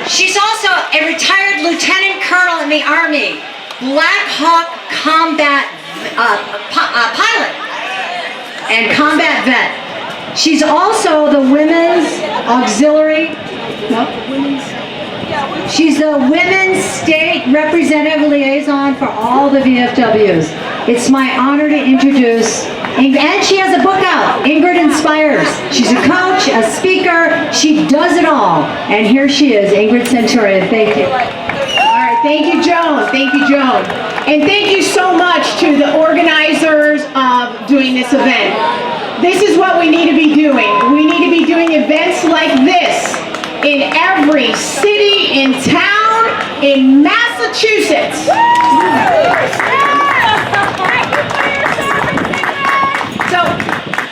She's also a retired lieutenant colonel in the Army, Black Hawk combat pilot and combat vet. She's also the women's auxiliary. She's the women's state representative liaison for all the VFWs. It's my honor to introduce Ingrid, and she has a book out, Ingrid Inspires. She's a coach, a speaker, she does it all. And here she is, Ingrid Centurion. Thank you. All right, thank you, Joan. Thank you, Joan. And thank you so much to the organizers of doing this event. This is what we need to be doing. We need to be doing events like this in every city, in town, in Massachusetts. So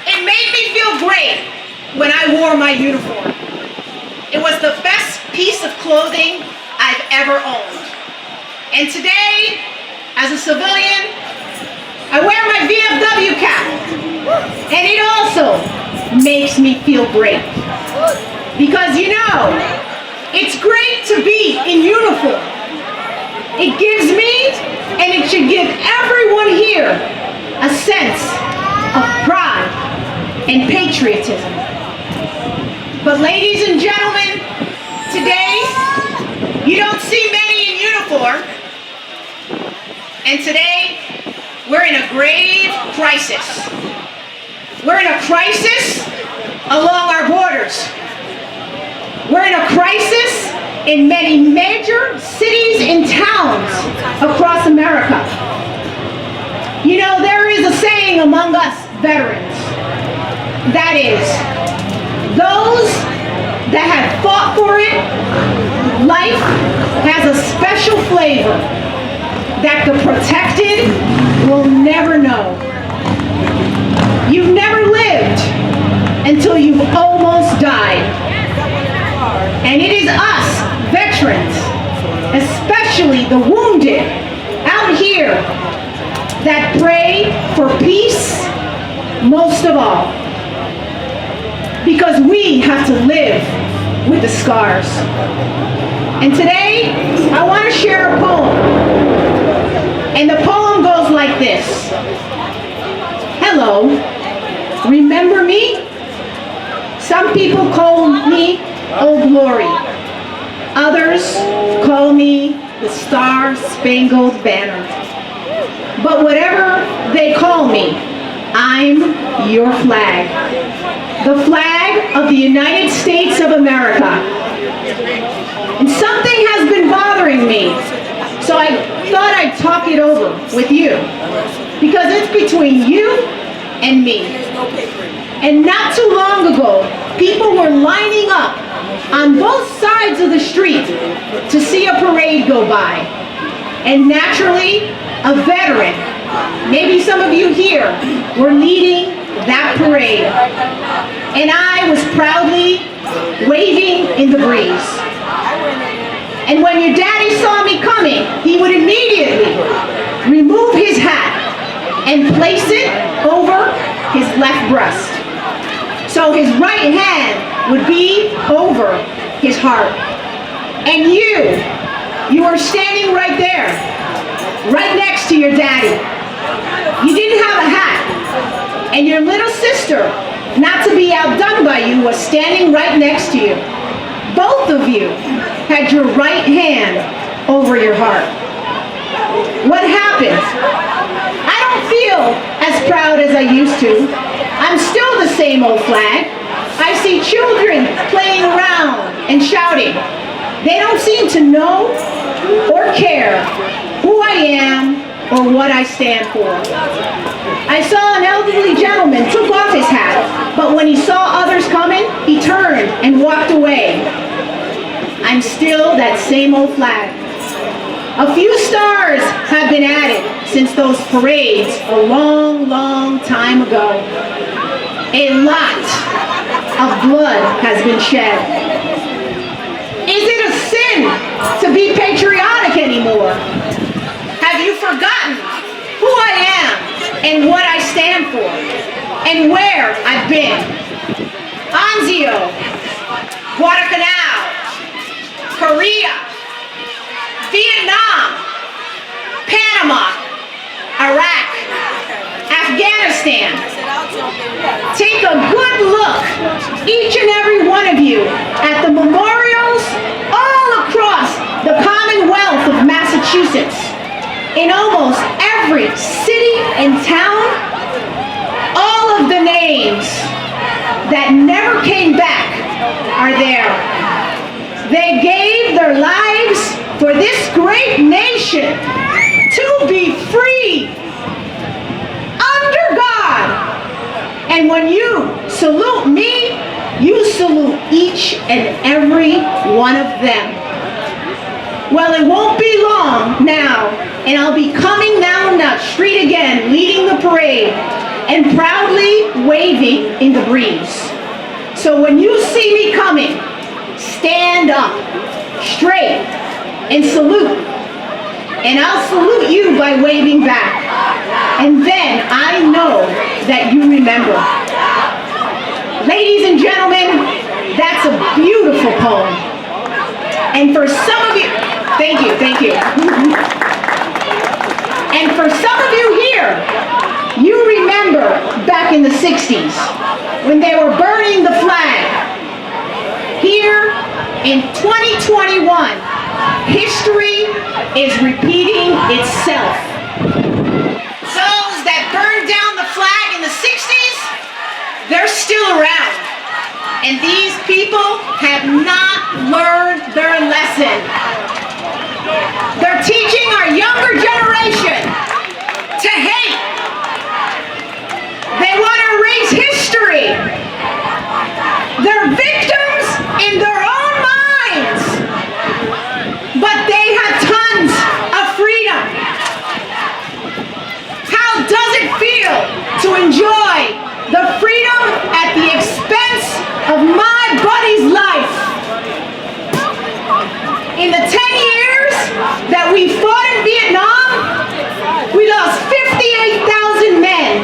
it made me feel great when I wore my uniform. It was the best piece of clothing I've ever owned. And today, as a civilian, I wear my VFW cap. And it also makes me feel great. Because you know, it's great to be in uniform. It gives me, and it should give everyone here, a sense of pride and patriotism. But ladies and gentlemen, today, you don't see many in uniform. And today, we're in a grave crisis. We're in a crisis along our borders. We're in a crisis in many major cities and towns across America. You know, there is a saying among us veterans. That is, those that have fought for it, life has a special flavor that the protected will never know. You've never lived until you've almost died. And it is us, veterans, especially the wounded out here, that pray for peace most of all. Because we have to live with the scars. And today, I want to share a poem. And the poem goes like this. Hello, remember me? Some people call me Old Glory. Others call me the Star-Spangled Banner. But whatever they call me, I'm your flag. The flag of the United States of America. And something has been bothering me, so I thought I'd talk it over with you. Because it's between you and me. And not too long ago, people were lining up on both sides of the street to see a parade go by. And naturally, a veteran, maybe some of you here, were leading that parade. And I was proudly waving in the breeze. And when your daddy saw me coming, he would immediately remove his hat and place it over his left breast. So his right hand would be over his heart. And you are standing right there, right next to your daddy. You didn't have a hat. And your little sister, not to be outdone by you, was standing right next to you. Both of you had your right hand over your heart. What happened? I don't feel as proud as I used to. I'm still the same old flag. I see children playing around and shouting. They don't seem to know or care who I am or what I stand for. I saw an elderly gentleman took off his hat, but when he saw others coming, he turned and walked away. I'm still that same old flag. A few stars have been added since those parades a long, long time ago. A lot of blood has been shed. Is it a sin to be patriotic anymore? Have you forgotten who I am and what I stand for and where I've been? Anzio, Guadalcanal, Korea, in almost every city and town, all of the names that never came back are there. They gave their lives for this great nation to be free under God. And when you salute me, you salute each and every one of them. Well, it won't be long now, and I'll be coming down that street again, leading the parade, and proudly waving in the breeze. So when you see me coming, stand up, straight, and salute. And I'll salute you by waving back. And then I know that you remember. Ladies and gentlemen, that's a beautiful poem. And for some of you, thank you. And for some of you here, you remember back in the 60s when they were burning the flag. Here in 2021, history is repeating itself. Those that burned down the flag in the 60s, they're still around. And these people have not learned their lesson. They're teaching our younger generation to hate. They want to erase history. They're victims in their own minds. But they have tons of freedom. How does it feel to enjoy the freedom at the expense of my buddy's life? In the 10 years that we fought in Vietnam, we lost 58,000 men.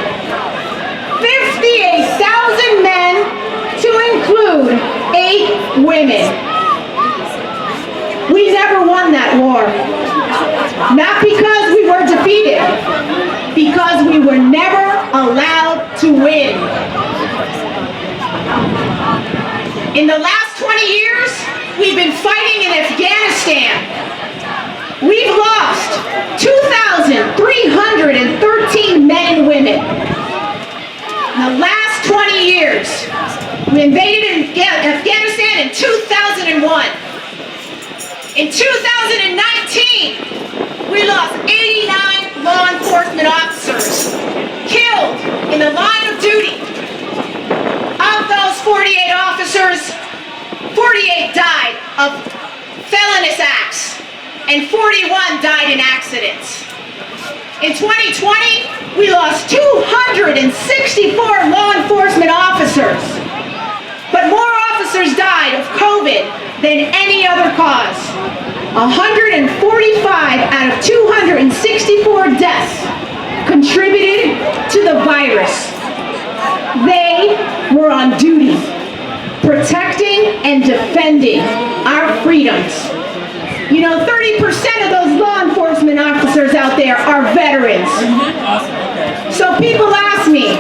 58,000 men, to include 8 women. We never won that war. Not because we were defeated, because we were never allowed to win. In the last 20 years, we've been fighting in Afghanistan. We've lost 2,313 men and women. In the last 20 years, we invaded Afghanistan in 2001. In 2019, we lost 89 law enforcement officers killed in the line of duty. Of those 48 officers, 48 died of felonious acts, and 41 died in accidents. In 2020, we lost 264 law enforcement officers, but more officers died of COVID than any other cause. 145 out of 264 deaths contributed to the virus. They were on duty, protecting and defending our freedoms. You know, 30% of those law enforcement officers out there are veterans. So people ask me,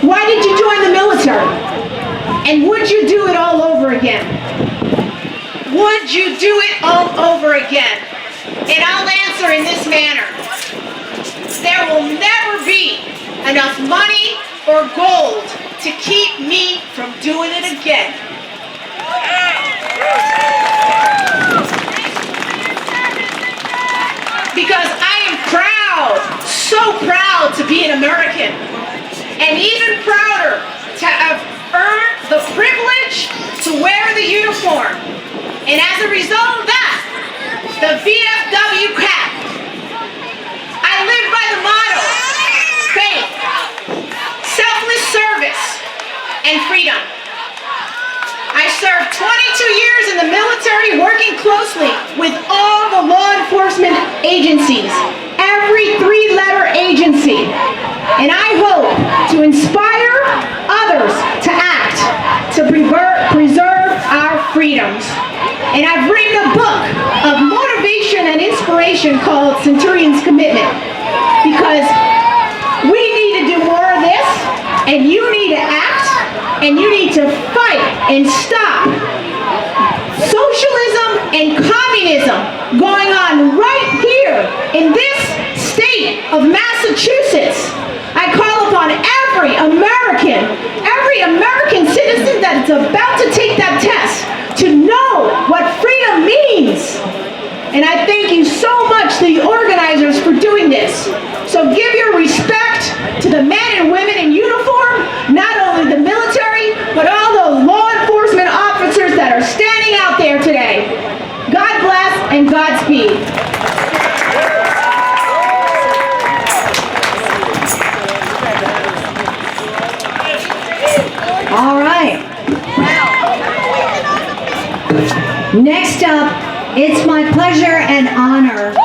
why did you join the military? And would you do it all over again? Would you do it all over again? And I'll answer in this manner. There will never be enough money or gold to keep me from doing it again. Because I am proud, so proud to be an American, and even prouder to have earned the privilege to wear the uniform. And as a result of that, the VFW cap. I live by the motto, faith, selfless service, and freedom. I served 22 years in the military, working closely with all the law enforcement agencies, every 3-letter agency. And I hope to inspire others to act, to preserve our freedoms. And I've written a book of motivation and inspiration called Centurion's Commitment, because we need to do more of this, and you need to act, and you need to fight and stop socialism and communism going on right here In this state of Massachusetts, I call upon every American citizen that is about to take that test to know what freedom means. And I thank you so much, the organizers, for doing this. So give your respect to the men and women in uniform, not only the military, but all those law enforcement officers that are standing out there today. God bless and Godspeed. All right. Next up, it's my pleasure and honor